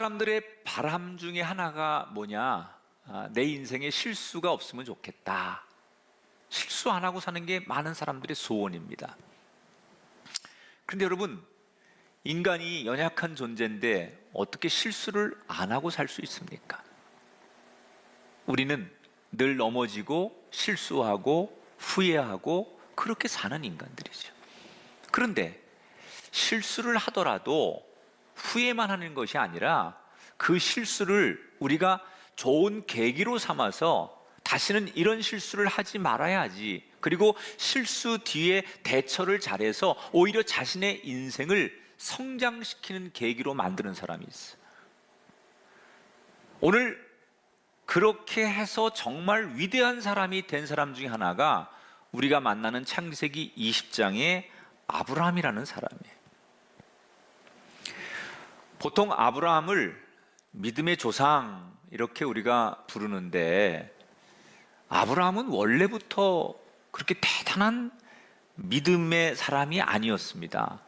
사람들의 바람 중에 하나가 뭐냐? 내 인생에 실수가 없으면 좋겠다. 실수 안 하고 사는 게 많은 사람들의 소원입니다. 그런데 여러분, 인간이 연약한 존재인데 어떻게 실수를 안 하고 살 수 있습니까? 우리는 늘 넘어지고 실수하고 후회하고 그렇게 사는 인간들이죠. 그런데 실수를 하더라도 후회만 하는 것이 아니라 그 실수를 우리가 좋은 계기로 삼아서 다시는 이런 실수를 하지 말아야지, 그리고 실수 뒤에 대처를 잘해서 오히려 자신의 인생을 성장시키는 계기로 만드는 사람이 있어요. 오늘 그렇게 해서 정말 위대한 사람이 된 사람 중에 하나가 우리가 만나는 창세기 20장의 아브라함이라는 사람이에요. 보통 아브라함을 믿음의 조상 이렇게 우리가 부르는데, 아브라함은 원래부터 그렇게 대단한 믿음의 사람이 아니었습니다.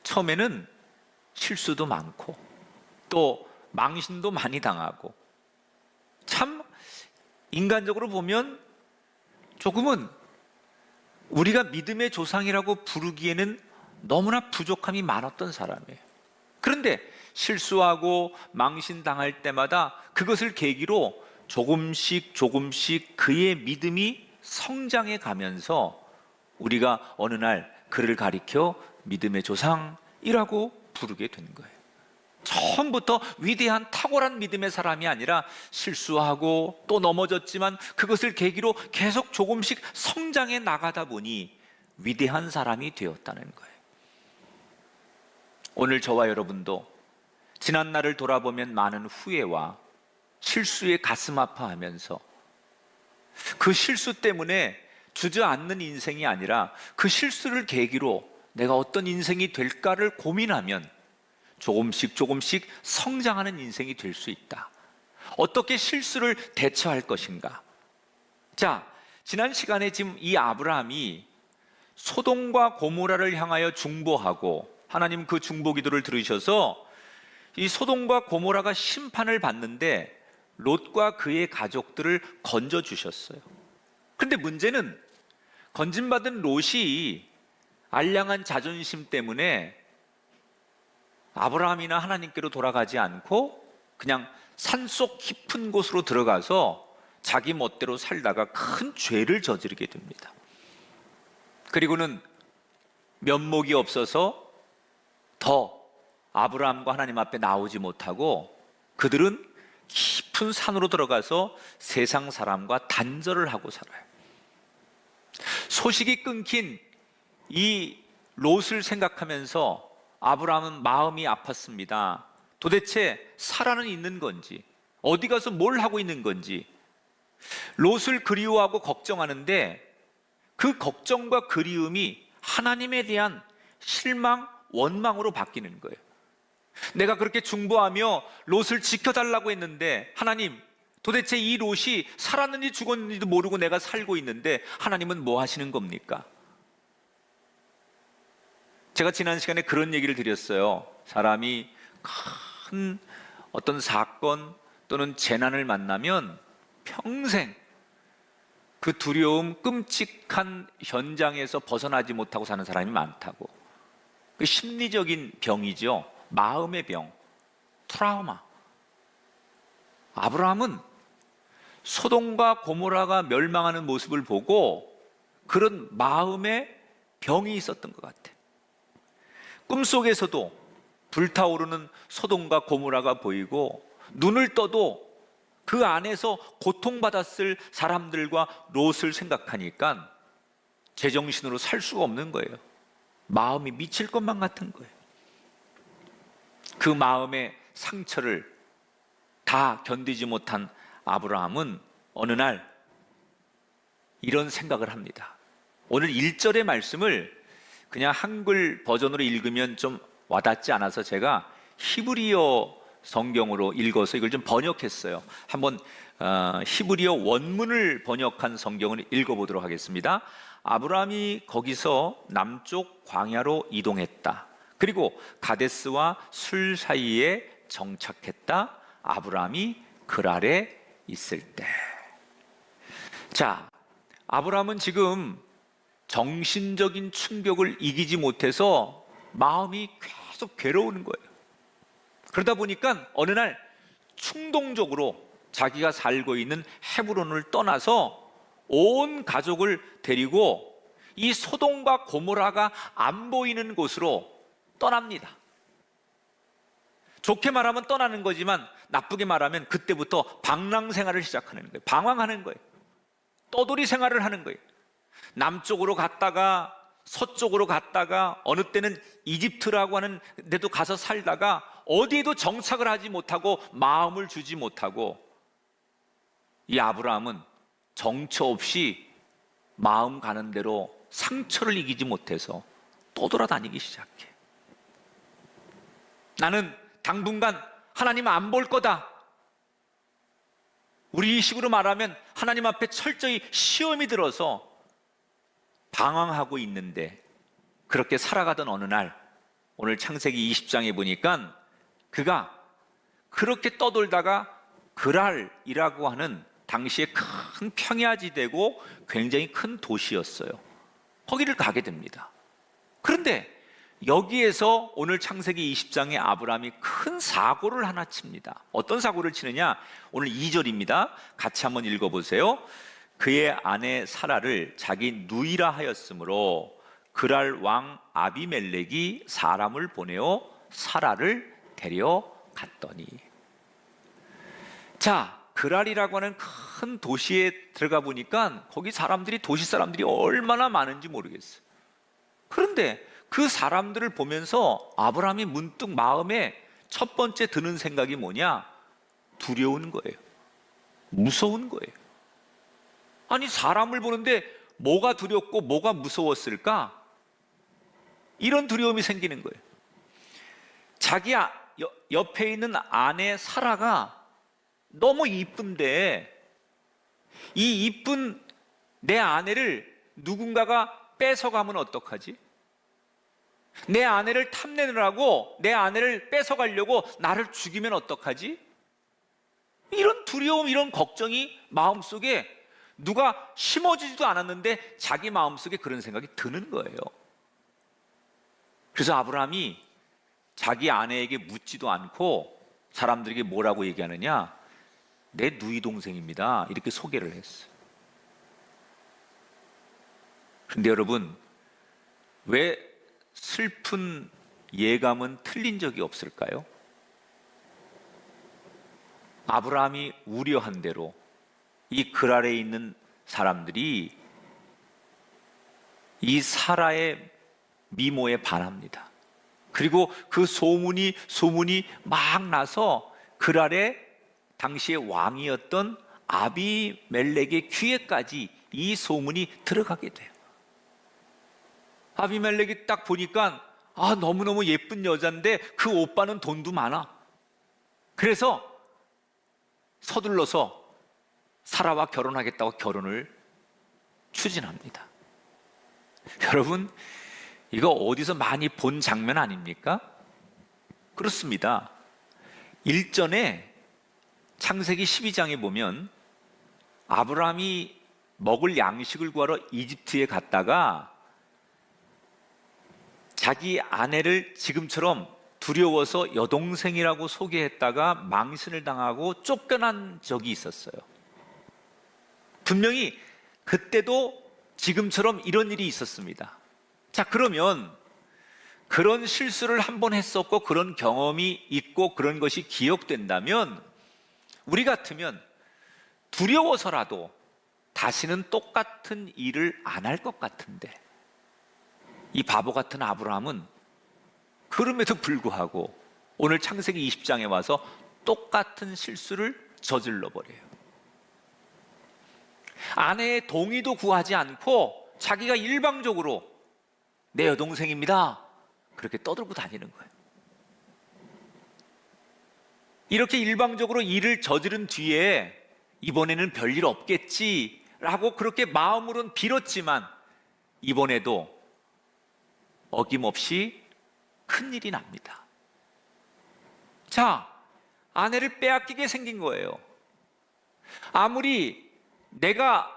처음에는 실수도 많고 또 망신도 많이 당하고, 참 인간적으로 보면 조금은 우리가 믿음의 조상이라고 부르기에는 너무나 부족함이 많았던 사람이에요. 그런데 실수하고 망신 당할 때마다 그것을 계기로 조금씩 그의 믿음이 성장해 가면서 우리가 어느 날 그를 가리켜 믿음의 조상이라고 부르게 된 거예요. 처음부터 위대한 탁월한 믿음의 사람이 아니라 실수하고 또 넘어졌지만 그것을 계기로 계속 조금씩 성장해 나가다 보니 위대한 사람이 되었다는 거예요. 오늘 저와 여러분도 지난 날을 돌아보면 많은 후회와 실수에 가슴 아파하면서 그 실수 때문에 주저앉는 인생이 아니라 그 실수를 계기로 내가 어떤 인생이 될까를 고민하면 조금씩 성장하는 인생이 될 수 있다. 어떻게 실수를 대처할 것인가? 자, 지난 시간에 지금 이 아브라함이 소돔과 고모라를 향하여 중보하고, 하나님 그 중보 기도를 들으셔서 이 소돔과 고모라가 심판을 받는데 롯과 그의 가족들을 건져 주셨어요. 그런데 문제는 건진받은 롯이 알량한 자존심 때문에 아브라함이나 하나님께로 돌아가지 않고 그냥 산속 깊은 곳으로 들어가서 자기 멋대로 살다가 큰 죄를 저지르게 됩니다. 그리고는 면목이 없어서 더 아브라함과 하나님 앞에 나오지 못하고 그들은 깊은 산으로 들어가서 세상 사람과 단절을 하고 살아요. 소식이 끊긴 이 롯을 생각하면서 아브라함은 마음이 아팠습니다. 도대체 사라는 있는 건지, 어디 가서 뭘 하고 있는 건지, 롯을 그리워하고 걱정하는데 그 걱정과 그리움이 하나님에 대한 실망, 원망으로 바뀌는 거예요. 내가 그렇게 중보하며 롯을 지켜달라고 했는데, 하나님, 도대체 이 롯이 살았는지 죽었는지도 모르고 내가 살고 있는데 하나님은 뭐 하시는 겁니까? 제가 지난 시간에 그런 얘기를 드렸어요. 사람이 큰 어떤 사건 또는 재난을 만나면 평생 그 두려움, 끔찍한 현장에서 벗어나지 못하고 사는 사람이 많다고. 그 심리적인 병이죠. 마음의 병, 트라우마. 아브라함은 소돔과 고모라가 멸망하는 모습을 보고 그런 마음의 병이 있었던 것 같아요. 꿈속에서도 불타오르는 소돔과 고모라가 보이고, 눈을 떠도 그 안에서 고통받았을 사람들과 롯을 생각하니까 제정신으로 살 수가 없는 거예요. 마음이 미칠 것만 같은 거예요. 그 마음의 상처를 다 견디지 못한 아브라함은 어느 날 이런 생각을 합니다. 오늘 1절의 말씀을 그냥 한글 버전으로 읽으면 좀 와닿지 않아서 제가 히브리어 성경으로 읽어서 이걸 좀 번역했어요. 한번 히브리어 원문을 번역한 성경을 읽어보도록 하겠습니다. 아브라함이 거기서 남쪽 광야로 이동했다. 그리고 가데스와 술 사이에 정착했다. 아브라함이 그랄에 있을 때. 자, 아브라함은 지금 정신적인 충격을 이기지 못해서 마음이 계속 괴로우는 거예요. 그러다 보니까 어느 날 충동적으로 자기가 살고 있는 헤브론을 떠나서 온 가족을 데리고 이 소돔과 고모라가 안 보이는 곳으로 떠납니다. 좋게 말하면 떠나는 거지만 나쁘게 말하면 그때부터 방랑 생활을 시작하는 거예요. 방황하는 거예요. 떠돌이 생활을 하는 거예요. 남쪽으로 갔다가 서쪽으로 갔다가 어느 때는 이집트라고 하는 데도 가서 살다가 어디에도 정착을 하지 못하고 마음을 주지 못하고 이 아브라함은 정처 없이 마음 가는 대로 상처를 이기지 못해서 떠돌아다니기 시작해. 나는 당분간 하나님 안 볼 거다. 우리식으로 말하면 하나님 앞에 철저히 시험이 들어서 방황하고 있는데 그렇게 살아가던 어느 날 오늘 창세기 20장에 보니까 그가 그렇게 떠돌다가 그랄이라고 하는 당시에 큰 평야지대고 굉장히 큰 도시였어요. 거기를 가게 됩니다. 그런데 여기에서 오늘 창세기 20장에 아브라함이 큰 사고를 하나 칩니다. 어떤 사고를 치느냐? 오늘 2절입니다. 같이 한번 읽어보세요. 그의 아내 사라를 자기 누이라 하였으므로 그랄 왕 아비멜렉이 사람을 보내어 사라를 데려갔더니. 자, 그랄이라고 하는 큰 도시에 들어가 보니까 거기 사람들이, 도시 사람들이 얼마나 많은지 모르겠어요. 그런데 그 사람들을 보면서 아브라함이 문득 마음에 첫 번째 드는 생각이 뭐냐? 두려운 거예요. 무서운 거예요. 아니, 사람을 보는데 뭐가 두렵고 뭐가 무서웠을까? 이런 두려움이 생기는 거예요. 자기 옆에 있는 아내 사라가 너무 이쁜데 이 이쁜 내 아내를 누군가가 뺏어가면 어떡하지? 내 아내를 탐내느라고 내 아내를 뺏어가려고 나를 죽이면 어떡하지? 이런 두려움, 이런 걱정이 마음속에 누가 심어주지도 않았는데 자기 마음속에 그런 생각이 드는 거예요. 그래서 아브라함이 자기 아내에게 묻지도 않고 사람들에게 뭐라고 얘기하느냐? 내 누이 동생입니다. 이렇게 소개를 했어요. 근데 여러분, 왜 슬픈 예감은 틀린 적이 없을까요? 아브라함이 우려한 대로 이 그랄에 있는 사람들이 이 사라의 미모에 반합니다. 그리고 그 소문이 막 나서 그랄의 당시의 왕이었던 아비멜렉의 귀에까지 이 소문이 들어가게 돼요. 아비멜렉이 딱 보니까 너무너무 예쁜 여자인데 그 오빠는 돈도 많아. 그래서 서둘러서 사라와 결혼하겠다고 결혼을 추진합니다. 여러분, 이거 어디서 많이 본 장면 아닙니까? 그렇습니다. 일전에 창세기 12장에 보면 아브라함이 먹을 양식을 구하러 이집트에 갔다가 자기 아내를 지금처럼 두려워서 여동생이라고 소개했다가 망신을 당하고 쫓겨난 적이 있었어요. 분명히 그때도 지금처럼 이런 일이 있었습니다. 자, 그러면 그런 실수를 한 번 했었고 그런 경험이 있고 그런 것이 기억된다면 우리 같으면 두려워서라도 다시는 똑같은 일을 안 할 것 같은데 이 바보 같은 아브라함은 그럼에도 불구하고 오늘 창세기 20장에 와서 똑같은 실수를 저질러 버려요. 아내의 동의도 구하지 않고 자기가 일방적으로 내 여동생입니다 그렇게 떠들고 다니는 거예요. 이렇게 일방적으로 일을 저지른 뒤에 이번에는 별일 없겠지라고 그렇게 마음으로는 빌었지만 이번에도 어김없이 큰일이 납니다. 자, 아내를 빼앗기게 생긴 거예요. 아무리 내가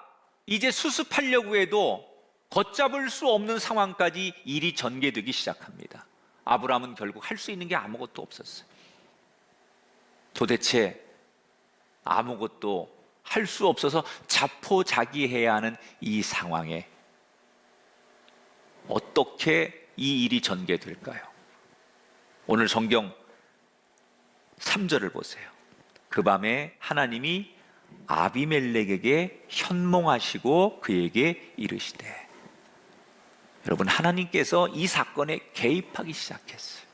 이제 수습하려고 해도 걷잡을 수 없는 상황까지 일이 전개되기 시작합니다. 아브라함은 결국 할 수 있는 게 아무것도 없었어요. 도대체 아무것도 할 수 없어서 자포자기해야 하는 이 상황에 어떻게 이 일이 전개될까요? 오늘 성경 3절을 보세요. 그 밤에 하나님이 아비멜렉에게 현몽하시고 그에게 이르시되, 여러분, 하나님께서 이 사건에 개입하기 시작했어요.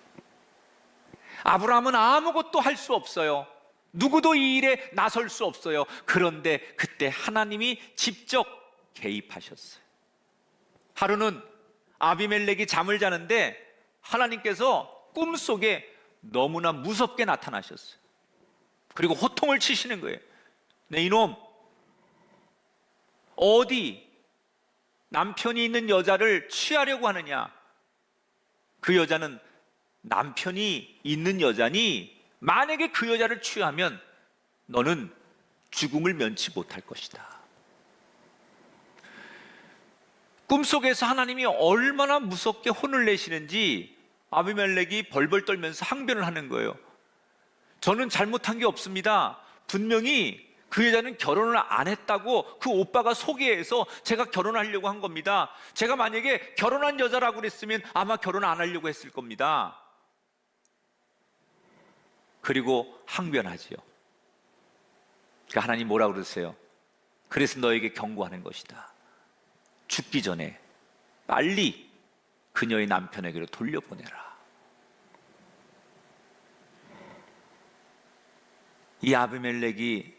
아브라함은 아무것도 할 수 없어요. 누구도 이 일에 나설 수 없어요. 그런데 그때 하나님이 직접 개입하셨어요. 하루는 아비멜렉이 잠을 자는데 하나님께서 꿈속에 너무나 무섭게 나타나셨어요. 그리고 호통을 치시는 거예요. 네, 이놈, 어디 남편이 있는 여자를 취하려고 하느냐? 그 여자는 남편이 있는 여자니 만약에 그 여자를 취하면 너는 죽음을 면치 못할 것이다. 꿈속에서 하나님이 얼마나 무섭게 혼을 내시는지 아비멜렉이 벌벌 떨면서 항변을 하는 거예요. 저는 잘못한 게 없습니다. 분명히 그 여자는 결혼을 안 했다고 그 오빠가 소개해서 제가 결혼하려고 한 겁니다. 제가 만약에 결혼한 여자라고 그랬으면 아마 결혼 안 하려고 했을 겁니다. 그리고 항변하지요. 그러니까 하나님 뭐라고 그러세요? 그래서 너에게 경고하는 것이다. 죽기 전에 빨리 그녀의 남편에게로 돌려보내라. 이 아비멜렉이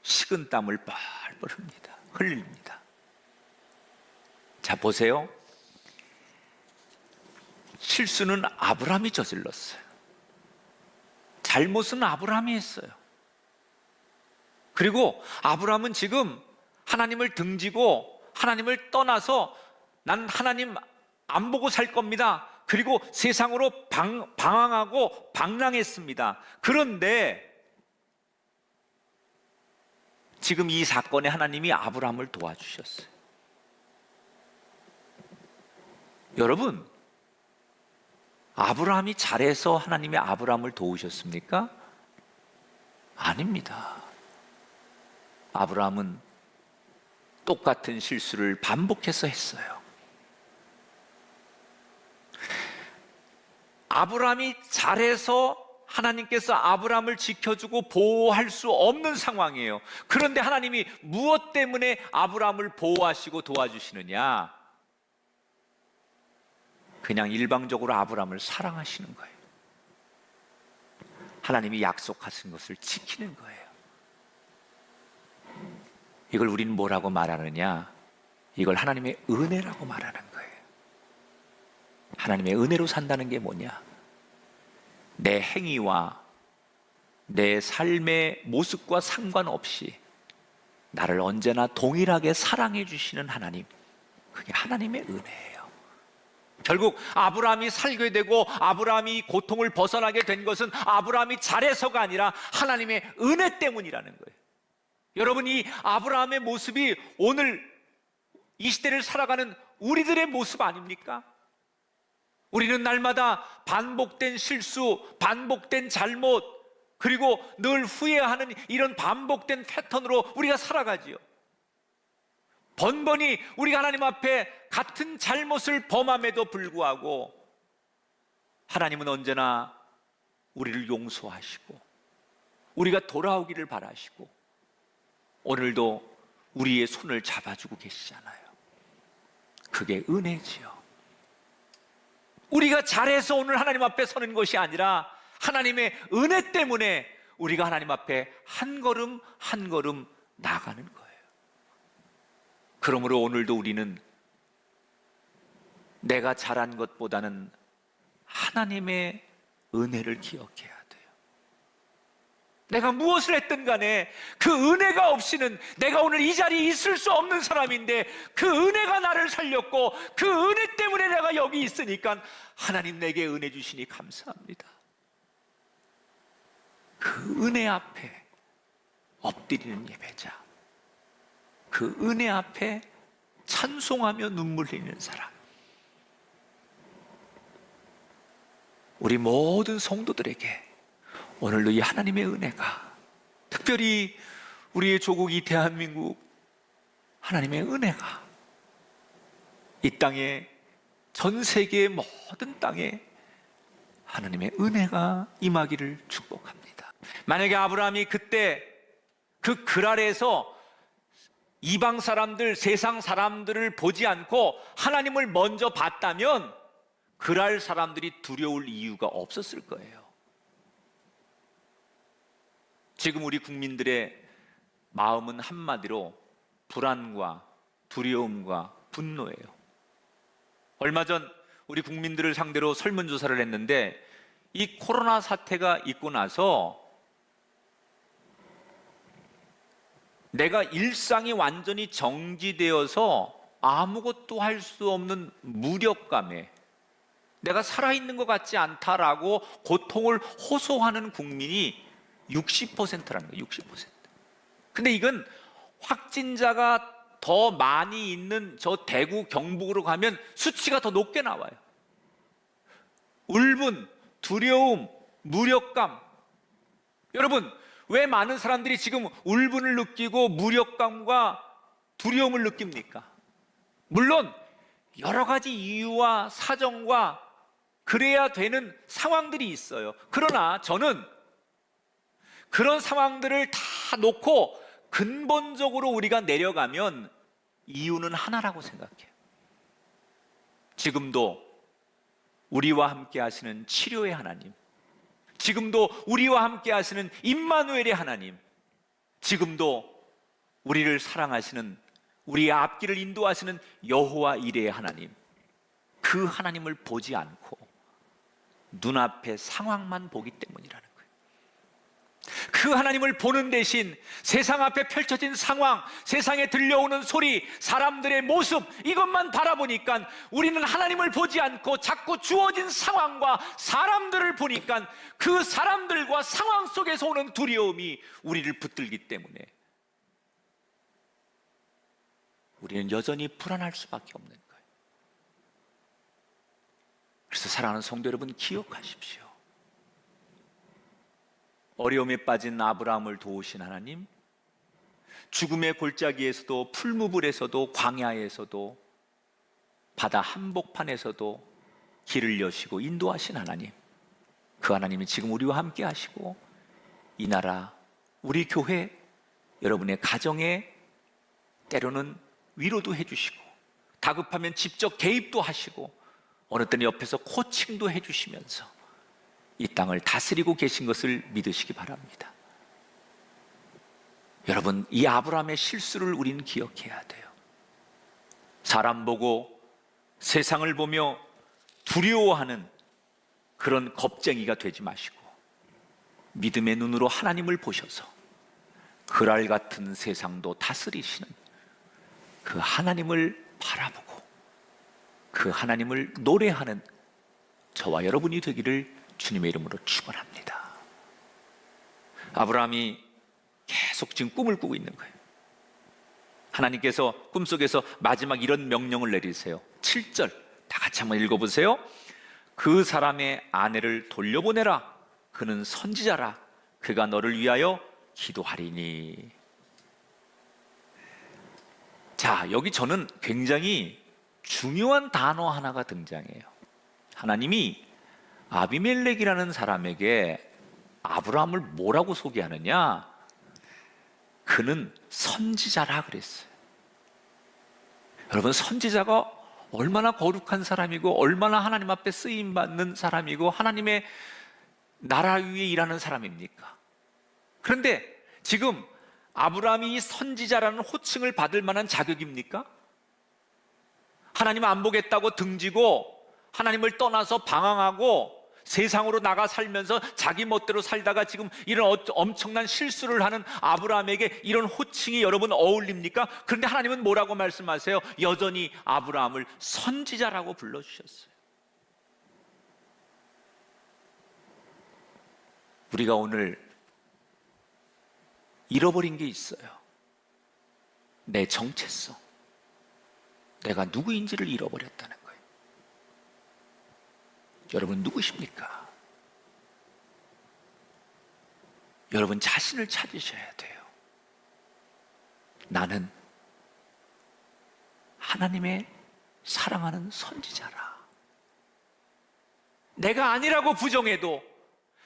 식은 땀을 뻘뻘 흘립니다. 자, 보세요. 실수는 아브라함이 저질렀어요. 잘못은 아브라함이 했어요. 그리고 아브라함은 지금 하나님을 등지고 하나님을 떠나서 난 하나님 안 보고 살 겁니다. 그리고 세상으로 방황하고 방랑했습니다. 그런데 지금 이 사건에 하나님이 아브라함을 도와주셨어요. 여러분, 아브라함이 잘해서 하나님이 아브라함을 도우셨습니까? 아닙니다. 아브라함은 똑같은 실수를 반복해서 했어요. 아브라함이 잘해서 하나님께서 아브라함을 지켜주고 보호할 수 없는 상황이에요. 그런데 하나님이 무엇 때문에 아브라함을 보호하시고 도와주시느냐? 그냥 일방적으로 아브라함을 사랑하시는 거예요. 하나님이 약속하신 것을 지키는 거예요. 이걸 우리는 뭐라고 말하느냐? 이걸 하나님의 은혜라고 말하는 거예요. 하나님의 은혜로 산다는 게 뭐냐? 내 행위와 내 삶의 모습과 상관없이 나를 언제나 동일하게 사랑해 주시는 하나님, 그게 하나님의 은혜예요. 결국 아브라함이 살게 되고 아브라함이 고통을 벗어나게 된 것은 아브라함이 잘해서가 아니라 하나님의 은혜 때문이라는 거예요. 여러분, 이 아브라함의 모습이 오늘 이 시대를 살아가는 우리들의 모습 아닙니까? 우리는 날마다 반복된 실수, 반복된 잘못, 그리고 늘 후회하는 이런 반복된 패턴으로 우리가 살아가지요. 번번이 우리가 하나님 앞에 같은 잘못을 범함에도 불구하고 하나님은 언제나 우리를 용서하시고 우리가 돌아오기를 바라시고 오늘도 우리의 손을 잡아주고 계시잖아요. 그게 은혜지요. 우리가 잘해서 오늘 하나님 앞에 서는 것이 아니라 하나님의 은혜 때문에 우리가 하나님 앞에 한 걸음 한 걸음 나가는 거예요. 그러므로 오늘도 우리는 내가 잘한 것보다는 하나님의 은혜를 기억해야 돼요. 내가 무엇을 했든 간에 그 은혜가 없이는 내가 오늘 이 자리에 있을 수 없는 사람인데 그 은혜가 나를 살렸고 그 은혜 때문에 내가 여기 있으니까 하나님 내게 은혜 주시니 감사합니다. 그 은혜 앞에 엎드리는 예배자, 그 은혜 앞에 찬송하며 눈물 흘리는 사람, 우리 모든 성도들에게 오늘도 이 하나님의 은혜가, 특별히 우리의 조국 이 대한민국 하나님의 은혜가 이 땅에, 전 세계의 모든 땅에 하나님의 은혜가 임하기를 축복합니다. 만약에 아브라함이 그때 그 글 아래에서 이방 사람들, 세상 사람들을 보지 않고 하나님을 먼저 봤다면 그랄 사람들이 두려울 이유가 없었을 거예요. 지금 우리 국민들의 마음은 한마디로 불안과 두려움과 분노예요. 얼마 전 우리 국민들을 상대로 설문조사를 했는데 이 코로나 사태가 있고 나서 내가 일상이 완전히 정지되어서 아무것도 할 수 없는 무력감에 내가 살아있는 것 같지 않다라고 고통을 호소하는 국민이 60%라는 거예요. 60%. 근데 이건 확진자가 더 많이 있는 저 대구, 경북으로 가면 수치가 더 높게 나와요. 울분, 두려움, 무력감. 여러분, 왜 많은 사람들이 지금 울분을 느끼고 무력감과 두려움을 느낍니까? 물론 여러 가지 이유와 사정과 그래야 되는 상황들이 있어요. 그러나 저는 그런 상황들을 다 놓고 근본적으로 우리가 내려가면 이유는 하나라고 생각해요. 지금도 우리와 함께 하시는 치료의 하나님, 지금도 우리와 함께 하시는 임마누엘의 하나님, 지금도 우리를 사랑하시는, 우리의 앞길을 인도하시는 여호와 이레의 하나님, 그 하나님을 보지 않고 눈앞의 상황만 보기 때문이라는 거예요. 그 하나님을 보는 대신 세상 앞에 펼쳐진 상황, 세상에 들려오는 소리, 사람들의 모습, 이것만 바라보니까 우리는 하나님을 보지 않고 자꾸 주어진 상황과 사람들을 보니까 그 사람들과 상황 속에서 오는 두려움이 우리를 붙들기 때문에 우리는 여전히 불안할 수밖에 없는 거예요. 그래서 사랑하는 성도 여러분, 기억하십시오. 어려움에 빠진 아브라함을 도우신 하나님, 죽음의 골짜기에서도, 풀무불에서도, 광야에서도, 바다 한복판에서도 길을 여시고 인도하신 하나님, 그 하나님이 지금 우리와 함께 하시고 이 나라, 우리 교회, 여러분의 가정에 때로는 위로도 해주시고 다급하면 직접 개입도 하시고 어느 때는 옆에서 코칭도 해주시면서 이 땅을 다스리고 계신 것을 믿으시기 바랍니다. 여러분, 이 아브라함의 실수를 우리는 기억해야 돼요. 사람 보고 세상을 보며 두려워하는 그런 겁쟁이가 되지 마시고 믿음의 눈으로 하나님을 보셔서 그랄 같은 세상도 다스리시는 그 하나님을 바라보고 그 하나님을 노래하는 저와 여러분이 되기를 주님의 이름으로 축원합니다. 아브라함이 계속 지금 꿈을 꾸고 있는 거예요. 하나님께서 꿈속에서 마지막 이런 명령을 내리세요. 7절 다 같이 한번 읽어보세요. 그 사람의 아내를 돌려보내라. 그는 선지자라. 그가 너를 위하여 기도하리니. 자, 여기 저는 굉장히 중요한 단어 하나가 등장해요. 하나님이 아비멜렉이라는 사람에게 아브라함을 뭐라고 소개하느냐? 그는 선지자라 그랬어요. 여러분, 선지자가 얼마나 거룩한 사람이고 얼마나 하나님 앞에 쓰임받는 사람이고 하나님의 나라 위에 일하는 사람입니까? 그런데 지금 아브라함이 이 선지자라는 호칭을 받을 만한 자격입니까? 하나님 안 보겠다고 등지고 하나님을 떠나서 방황하고 세상으로 나가 살면서 자기 멋대로 살다가 지금 이런 엄청난 실수를 하는 아브라함에게 이런 호칭이 여러분 어울립니까? 그런데 하나님은 뭐라고 말씀하세요? 여전히 아브라함을 선지자라고 불러주셨어요. 우리가 오늘 잃어버린 게 있어요. 내 정체성. 내가 누구인지를 잃어버렸다는 거예요. 여러분 누구십니까? 여러분 자신을 찾으셔야 돼요. 나는 하나님의 사랑하는 선지자라. 내가 아니라고 부정해도,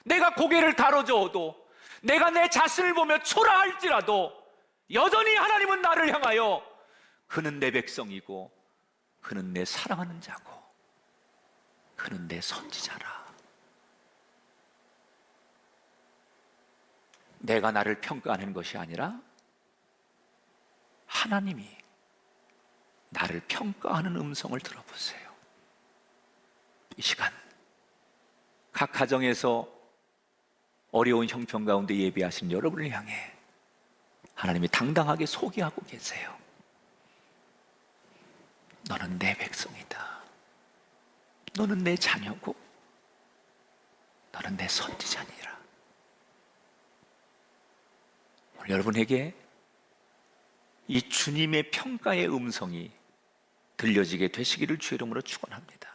내가 고개를 가로저어도, 내가 내 자신을 보며 초라할지라도 여전히 하나님은 나를 향하여 그는 내 백성이고 그는 내 사랑하는 자고 그는 내 선지자라. 내가 나를 평가하는 것이 아니라 하나님이 나를 평가하는 음성을 들어보세요. 이 시간 각 가정에서 어려운 형편 가운데 예배하신 여러분을 향해 하나님이 당당하게 소개하고 계세요. 너는 내 백성이다. 너는 내 자녀고 너는 내 선지자니라. 오늘 여러분에게 이 주님의 평가의 음성이 들려지게 되시기를 주의 이름으로 축원합니다.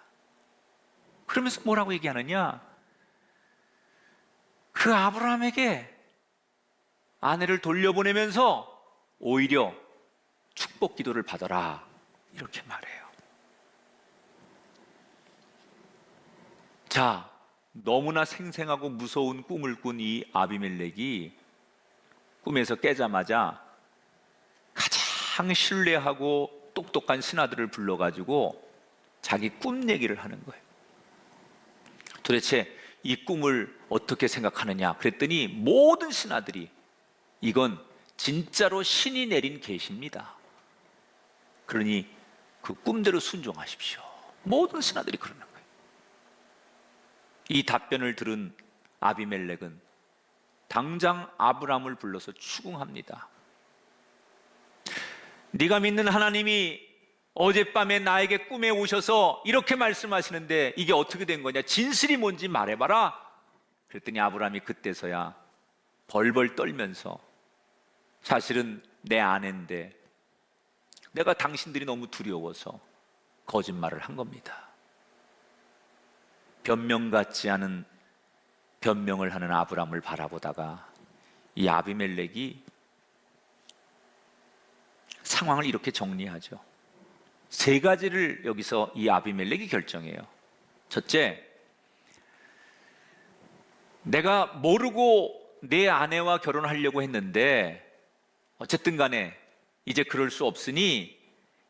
그러면서 뭐라고 얘기하느냐? 그 아브라함에게 아내를 돌려보내면서 오히려 축복 기도를 받아라 이렇게 말해요. 자, 너무나 생생하고 무서운 꿈을 꾼 이 아비멜렉이 꿈에서 깨자마자 가장 신뢰하고 똑똑한 신하들을 불러가지고 자기 꿈 얘기를 하는 거예요. 도대체 이 꿈을 어떻게 생각하느냐 그랬더니 모든 신하들이 이건 진짜로 신이 내린 계시입니다. 그러니 그 꿈대로 순종하십시오. 모든 신하들이 그러는 거예요. 이 답변을 들은 아비멜렉은 당장 아브라함을 불러서 추궁합니다. 네가 믿는 하나님이 어젯밤에 나에게 꿈에 오셔서 이렇게 말씀하시는데 이게 어떻게 된 거냐? 진실이 뭔지 말해봐라. 그랬더니 아브라함이 그때서야 벌벌 떨면서 사실은 내 아내인데 내가 당신들이 너무 두려워서 거짓말을 한 겁니다. 변명 같지 않은 변명을 하는 아브라함을 바라보다가 이 아비멜렉이 상황을 이렇게 정리하죠. 세 가지를 여기서 이 아비멜렉이 결정해요. 첫째, 내가 모르고 내 아내와 결혼하려고 했는데 어쨌든 간에 이제 그럴 수 없으니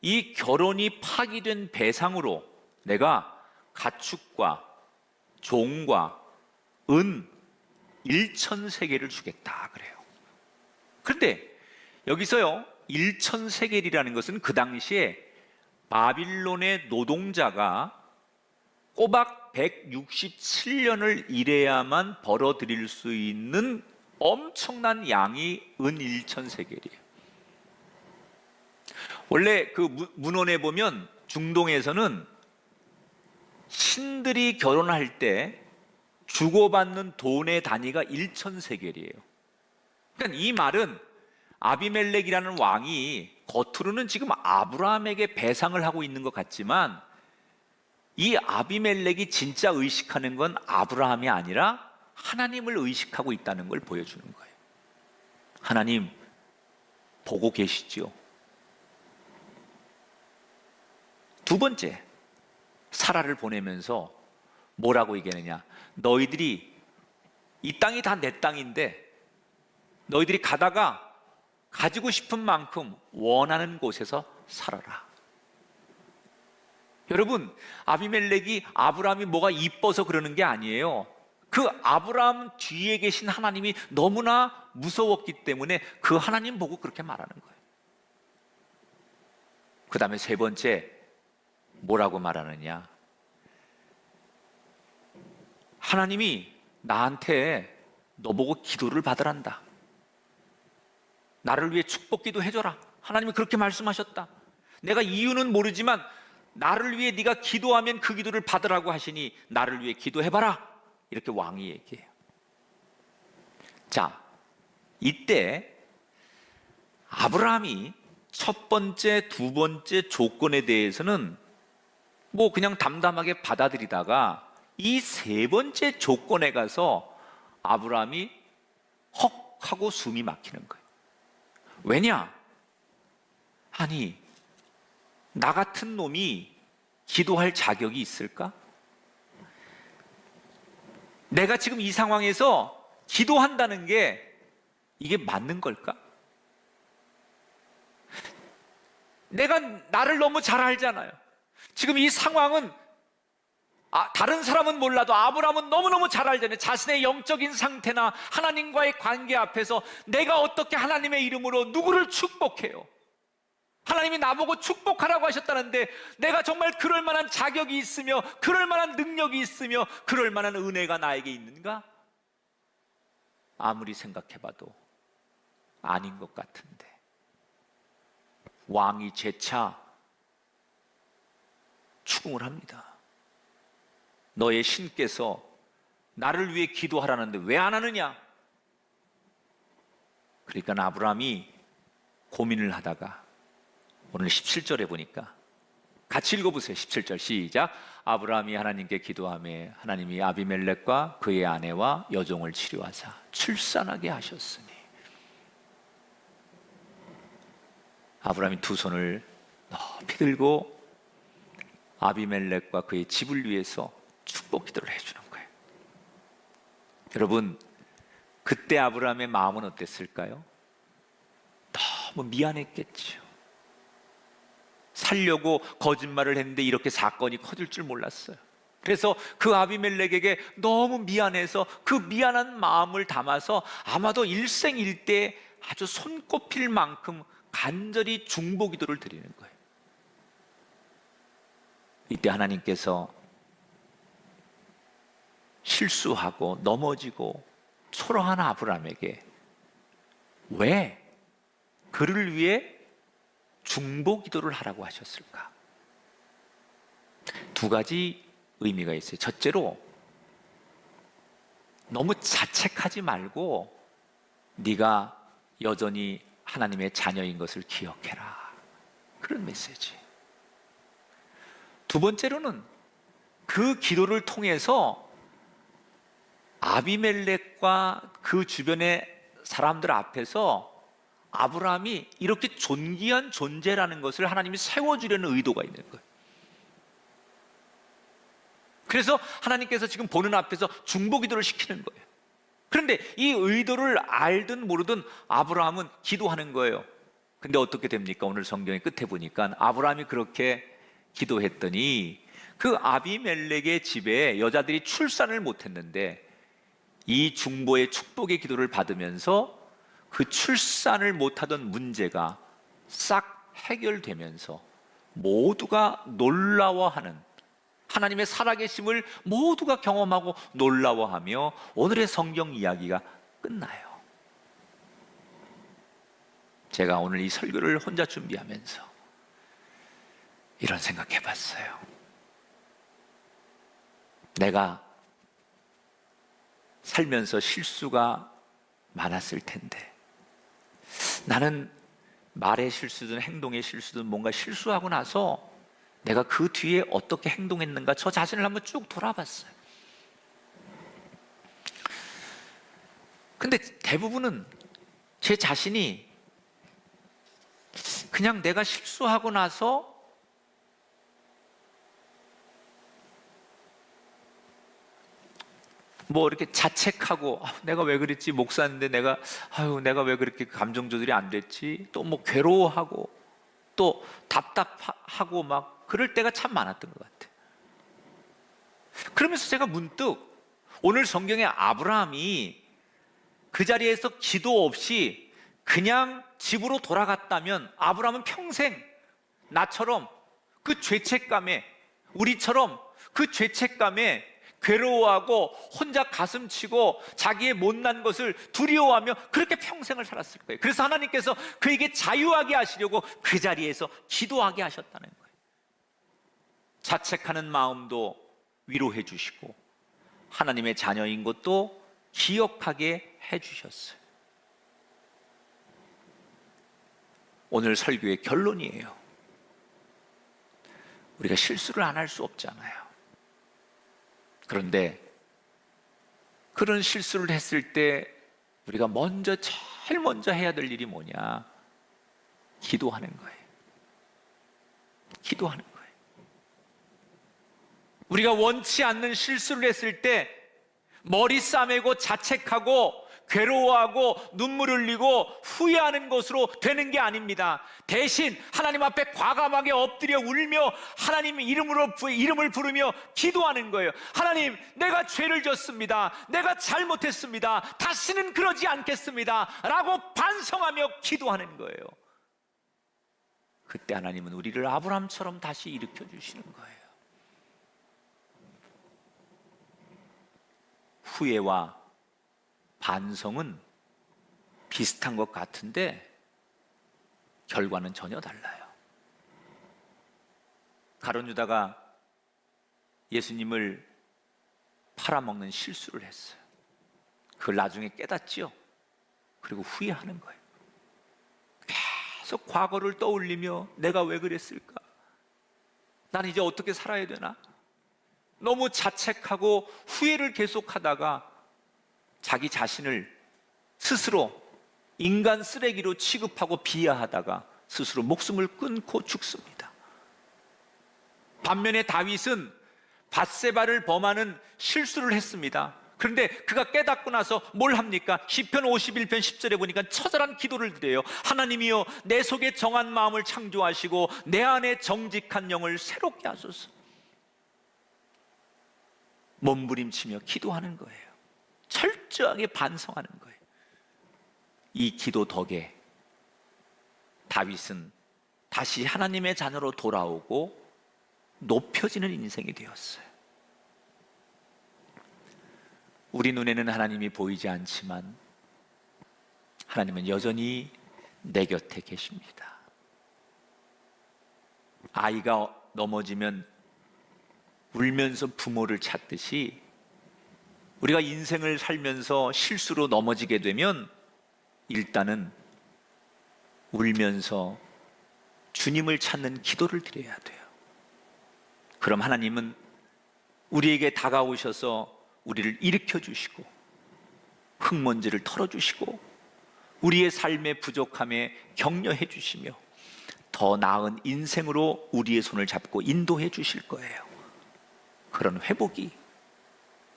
이 결혼이 파기된 배상으로 내가 가축과 종과 은 1,000세겔을 주겠다 그래요. 그런데 여기서요 1,000세겔이라는 것은 그 당시에 바빌론의 노동자가 꼬박 167년을 일해야만 벌어들일 수 있는 엄청난 양이 은 1,000세겔이에요. 원래 그 문헌에 보면 중동에서는 신들이 결혼할 때 주고받는 돈의 단위가 1,000세겔이에요. 그러니까 이 말은 아비멜렉이라는 왕이 겉으로는 지금 아브라함에게 배상을 하고 있는 것 같지만 이 아비멜렉이 진짜 의식하는 건 아브라함이 아니라 하나님을 의식하고 있다는 걸 보여주는 거예요. 하나님 보고 계시죠? 두 번째, 사라를 보내면서 뭐라고 얘기하느냐? 너희들이 이 땅이 다 내 땅인데 너희들이 가다가 가지고 싶은 만큼 원하는 곳에서 살아라. 여러분, 아비멜렉이 아브라함이 뭐가 이뻐서 그러는 게 아니에요. 그 아브라함 뒤에 계신 하나님이 너무나 무서웠기 때문에 그 하나님 보고 그렇게 말하는 거예요. 그 다음에 세 번째, 뭐라고 말하느냐? 하나님이 나한테 너보고 기도를 받으란다. 나를 위해 축복기도 해줘라. 하나님이 그렇게 말씀하셨다. 내가 이유는 모르지만 나를 위해 네가 기도하면 그 기도를 받으라고 하시니 나를 위해 기도해봐라. 이렇게 왕이 얘기해요. 자, 이때 아브라함이 첫 번째, 두 번째 조건에 대해서는 뭐 그냥 담담하게 받아들이다가 이 세 번째 조건에 가서 아브라함이 헉 하고 숨이 막히는 거예요. 왜냐? 아니, 나 같은 놈이 기도할 자격이 있을까? 내가 지금 이 상황에서 기도한다는 게 이게 맞는 걸까? 내가 나를 너무 잘 알잖아요. 지금 이 상황은 다른 사람은 몰라도 아브라함은 너무너무 잘 알잖아요. 자신의 영적인 상태나 하나님과의 관계 앞에서 내가 어떻게 하나님의 이름으로 누구를 축복해요? 하나님이 나보고 축복하라고 하셨다는데 내가 정말 그럴 만한 자격이 있으며 그럴 만한 능력이 있으며 그럴 만한 은혜가 나에게 있는가? 아무리 생각해봐도 아닌 것 같은데 왕이 재차 추궁을 합니다. 너의 신께서 나를 위해 기도하라는데 왜 안 하느냐? 그러니까 아브라함이 고민을 하다가 오늘 17절에 보니까 같이 읽어보세요. 17절 시작. 아브라함이 하나님께 기도하며 하나님이 아비멜렉과 그의 아내와 여종을 치료하사 출산하게 하셨으니. 아브라함이 두 손을 높이 들고 아비멜렉과 그의 집을 위해서 축복 기도를 해주는 거예요. 여러분, 그때 아브라함의 마음은 어땠을까요? 너무 미안했겠죠. 살려고 거짓말을 했는데 이렇게 사건이 커질 줄 몰랐어요. 그래서 그 아비멜렉에게 너무 미안해서 그 미안한 마음을 담아서 아마도 일생일대 아주 손꼽힐 만큼 간절히 중보기도를 드리는 거예요. 이때 하나님께서 실수하고 넘어지고 초라한 아브라함에게 왜 그를 위해 중보기도를 하라고 하셨을까? 두 가지 의미가 있어요. 첫째로 너무 자책하지 말고 네가 여전히 하나님의 자녀인 것을 기억해라. 그런 메시지. 두 번째로는 그 기도를 통해서 아비멜렉과 그 주변의 사람들 앞에서 아브라함이 이렇게 존귀한 존재라는 것을 하나님이 세워주려는 의도가 있는 거예요. 그래서 하나님께서 지금 보는 앞에서 중보기도를 시키는 거예요. 그런데 이 의도를 알든 모르든 아브라함은 기도하는 거예요. 근데 어떻게 됩니까? 오늘 성경의 끝에 보니까 아브라함이 그렇게 기도했더니 그 아비멜렉의 집에 여자들이 출산을 못했는데 이 중보의 축복의 기도를 받으면서 그 출산을 못하던 문제가 싹 해결되면서 모두가 놀라워하는, 하나님의 살아계심을 모두가 경험하고 놀라워하며 오늘의 성경 이야기가 끝나요. 제가 오늘 이 설교를 혼자 준비하면서 이런 생각해 봤어요. 내가 살면서 실수가 많았을 텐데 나는 말의 실수든 행동의 실수든 뭔가 실수하고 나서 내가 그 뒤에 어떻게 행동했는가 저 자신을 한번 쭉 돌아봤어요. 근데 대부분은 제 자신이 그냥 내가 실수하고 나서 뭐 이렇게 자책하고 내가 왜 그랬지, 목사인데 내가 왜 그렇게 감정 조절이 안 됐지, 또 뭐 괴로워하고 또 답답하고 막 그럴 때가 참 많았던 것 같아요. 그러면서 제가 문득 오늘 성경에 아브라함이 그 자리에서 기도 없이 그냥 집으로 돌아갔다면 아브라함은 평생 나처럼 그 죄책감에, 우리처럼 그 죄책감에 괴로워하고 혼자 가슴 치고 자기의 못난 것을 두려워하며 그렇게 평생을 살았을 거예요. 그래서 하나님께서 그에게 자유하게 하시려고 그 자리에서 기도하게 하셨다는 거예요. 자책하는 마음도 위로해 주시고 하나님의 자녀인 것도 기억하게 해 주셨어요. 오늘 설교의 결론이에요. 우리가 실수를 안 할 수 없잖아요. 그런데 그런 실수를 했을 때 우리가 제일 먼저 해야 될 일이 뭐냐? 기도하는 거예요. 기도하는 거예요. 우리가 원치 않는 실수를 했을 때 머리 싸매고 자책하고 괴로워하고 눈물 흘리고 후회하는 것으로 되는 게 아닙니다. 대신 하나님 앞에 과감하게 엎드려 울며 하나님 이름을 부르며 기도하는 거예요. 하나님, 내가 죄를 졌습니다. 내가 잘못했습니다. 다시는 그러지 않겠습니다. 라고 반성하며 기도하는 거예요. 그때 하나님은 우리를 아브라함처럼 다시 일으켜 주시는 거예요. 후회와 반성은 비슷한 것 같은데 결과는 전혀 달라요. 가룟 유다가 예수님을 팔아먹는 실수를 했어요. 그걸 나중에 깨닫지요. 그리고 후회하는 거예요. 계속 과거를 떠올리며 내가 왜 그랬을까? 난 이제 어떻게 살아야 되나? 너무 자책하고 후회를 계속하다가 자기 자신을 스스로 인간 쓰레기로 취급하고 비하하다가 스스로 목숨을 끊고 죽습니다. 반면에 다윗은 밧세바를 범하는 실수를 했습니다. 그런데 그가 깨닫고 나서 뭘 합니까? 시편 51편 10절에 보니까 처절한 기도를 드려요. 하나님이여, 내 속에 정한 마음을 창조하시고 내 안에 정직한 영을 새롭게 하소서. 몸부림치며 기도하는 거예요. 철저하게 반성하는 거예요. 이 기도 덕에 다윗은 다시 하나님의 자녀로 돌아오고 높여지는 인생이 되었어요. 우리 눈에는 하나님이 보이지 않지만 하나님은 여전히 내 곁에 계십니다. 아이가 넘어지면 울면서 부모를 찾듯이 우리가 인생을 살면서 실수로 넘어지게 되면 일단은 울면서 주님을 찾는 기도를 드려야 돼요. 그럼 하나님은 우리에게 다가오셔서 우리를 일으켜 주시고 흙먼지를 털어주시고 우리의 삶의 부족함에 격려해 주시며 더 나은 인생으로 우리의 손을 잡고 인도해 주실 거예요. 그런 회복이,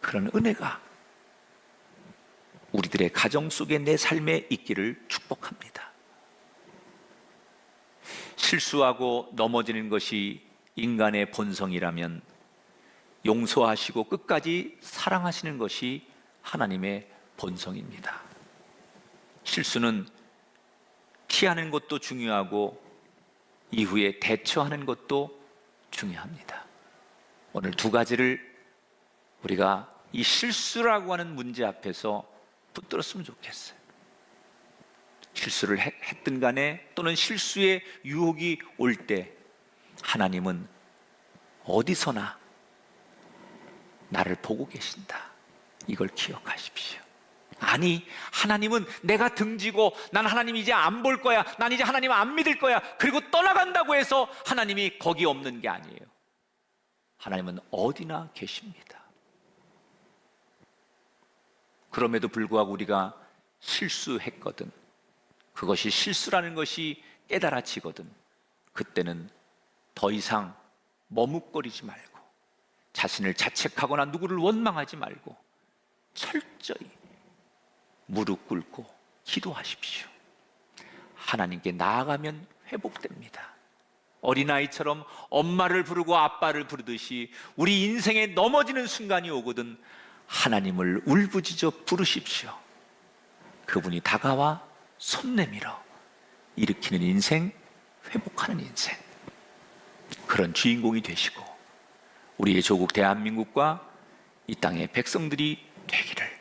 그런 은혜가 우리들의 가정 속에 내 삶에 있기를 축복합니다. 실수하고 넘어지는 것이 인간의 본성이라면 용서하시고 끝까지 사랑하시는 것이 하나님의 본성입니다. 실수는 피하는 것도 중요하고 이후에 대처하는 것도 중요합니다. 오늘 두 가지를 우리가 이 실수라고 하는 문제 앞에서 붙들었으면 좋겠어요. 실수를 했든 간에 또는 실수의 유혹이 올 때 하나님은 어디서나 나를 보고 계신다. 이걸 기억하십시오. 아니, 하나님은 내가 등지고 난 하나님 이제 안 볼 거야, 난 이제 하나님 안 믿을 거야, 그리고 떠나간다고 해서 하나님이 거기 없는 게 아니에요. 하나님은 어디나 계십니다. 그럼에도 불구하고 우리가 실수했거든, 그것이 실수라는 것이 깨달아지거든, 그때는 더 이상 머뭇거리지 말고 자신을 자책하거나 누구를 원망하지 말고 철저히 무릎 꿇고 기도하십시오. 하나님께 나아가면 회복됩니다. 어린아이처럼 엄마를 부르고 아빠를 부르듯이 우리 인생에 넘어지는 순간이 오거든 하나님을 울부짖어 부르십시오. 그분이 다가와 손 내밀어 일으키는 인생, 회복하는 인생, 그런 주인공이 되시고 우리의 조국 대한민국과 이 땅의 백성들이 되기를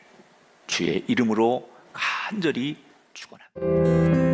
주의 이름으로 간절히 축원합니다.